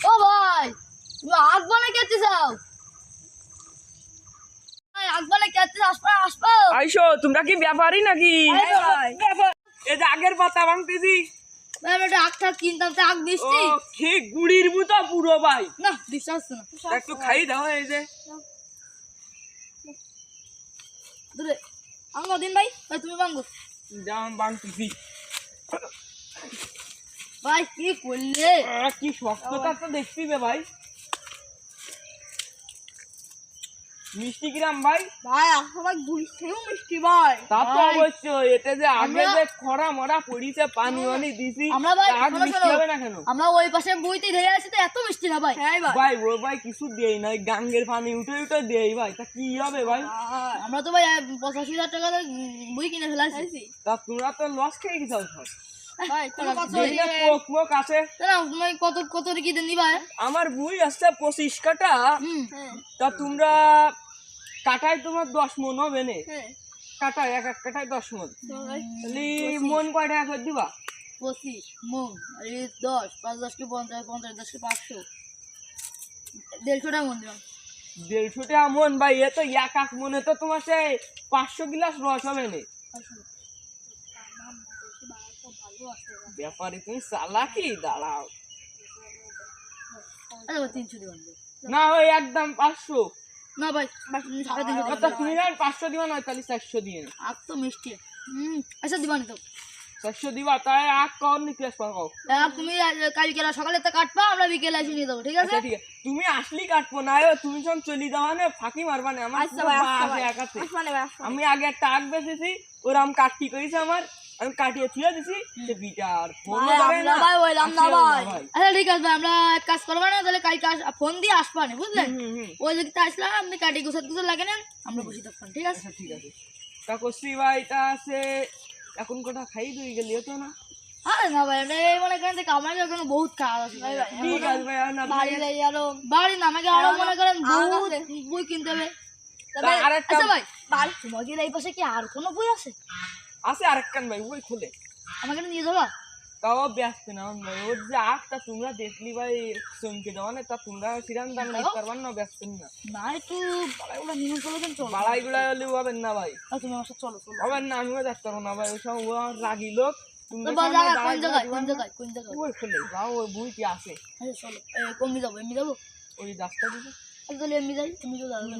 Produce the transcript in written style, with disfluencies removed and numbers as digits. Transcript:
ও ভাই তুমি আগ বানা খেতে চাও? ভাই আগ বানা খেতে আসবে আসবে আইসো তোমরা কি ব্যাপারই নাকি? এই যে আগের পাতা ভাঙতেছি। ভাই আমি একটা আগ থাক কিনতাম তো আগ ও মিষ্টি কি গুড়ির মতো পুরো ভাই। না বিশ্বাস না একটু খাই দাও এই যে। দূরে আঙ্গ দিন ভাই ভাই তুমি ভাঙো জাম ভাঙতেছি। ভাই কি করলে কি শক্তটা তো দেখছি বে ভাই। মিষ্টি কিরাম ভাই? ভাই আমার গুড়ি খেয়েও মিষ্টি ভাই তা তো অবশ্যই। এটা যে আগে যে খরা মরা পড়িছে পানি মানি দিছি আমরা ভাই আগ মিষ্টি হবে না কেন? আমরা ওই পাশে বইতে ধরে আছি তো এত মিষ্টি না ভাই। হ্যাঁ ভাই ভাই ও ভাই কিছু দেই না, গাঙ্গের পানি উঠে উঠে দেই ভাই। তা কি হবে ভাই? আমরা তো ভাই 85,000 টাকা বই কিনে ফেলাইছি। তা তোমরা তো লস খেয়ে গেছো সব। ভাই তুমি কত দেখলে পোক মোক আছে। না তুমি কত কত কি দেন দিবা? আমার বই আছে 25 কাটা। তা তোমরা কাটায় তোমার 10 মন হবে না? কাটায় এক এক কাটায় 10 মন। তাহলে মন কয়টা করে দিবা? 25 মন আর 10 5 10 কে 50 50 10 কে 500 150 টাকা মন দিলাম। 150 টাকা মন ভাই। এ তো এক এক মনে তো তোমার সেই 500 গ্লাস রস হবে না। ব্যাপারে তুমি চালাকি দাঁড়াও। আরে 300 দিবেন না ওই একদম 500 না ভাই 350 আচ্ছা তুমি না 500 দিবা না তাহলে 400 দিয়ে আগ তো মিষ্টি আচ্ছা দিবানি তো 400 দিবা। তাই আগ কর নিতে আসবা কও। তুমি কালকে সকালে তো কাটবা আমরা বিকেলে এসে নিয়ে যাবো ঠিক আছে? আচ্ছা ঠিক আছে। তুমি আসলি কাটবো না তুমি যখন চলে যাওয়া না ফাঁকি মারবা না আমার। আমি আগে একটা আগ বেঁচেছি ওরাম কাটি করেছে আমার, আমি কাটিয়ে থুয়ে দিছি সে বিটার ফোন করে না ভাই ওইলাম না ভাই। আচ্ছা ঠিক আছে ভাই আমরা এক কাজ করবো না তাহলে কালকে ফোন দিয়ে আসবা না বুঝলেন? ওই দিকতে আসলাম আপনি কাটি গুছাত গুছাত লাগে নেন আমরা বসে থাকতাম ঠিক আছে? ঠিক আছে। তা করছি ভাই তা আছে এখন কোটা খাই দুই গেলি তো না? আরে না ভাই আমরা এই মনে করেন যে কামাই এখন বহুত কাজ আছে ভাই। ঠিক আছে ভাই বাড়ি যাই আরো বাড়ি না আমাকে আরো মনে করেন বহুত বই কিনতে হবে। আচ্ছা ভাই বাড়ি তোমাদের এই পাশে কি আর কোনো বই আছে? আছে আরেকখান ভাই ওই খুলে আমাকে নিয়ে যাবা? তাও ব্যস্ত না ভাই। ওর যে আগটা তোমরা দেখলি ভাই চমকে যাওয়া না। তা তোমরা সিরান দামে নিতে পারবার না, ব্যস্ত না। না একটু বাড়াইগুলো নিয়ে চলো কেন? চলো বাড়াইগুলা হলে হবেন না ভাই। তুমি আমার সাথে চলো চলো হবেন না, আমিও দেখতে পারবো না ভাই। ওসব ও রাগি লোক। কোন জায়গায় কোন জায়গায় কোন জায়গায় ওই খুলে যাও ওই বই কি আছে? আচ্ছা চলো কমে যাবো এমনি যাবো ওই রাস্তা দিকে তাহলে এমনি যাই তুমি তো যাবে না।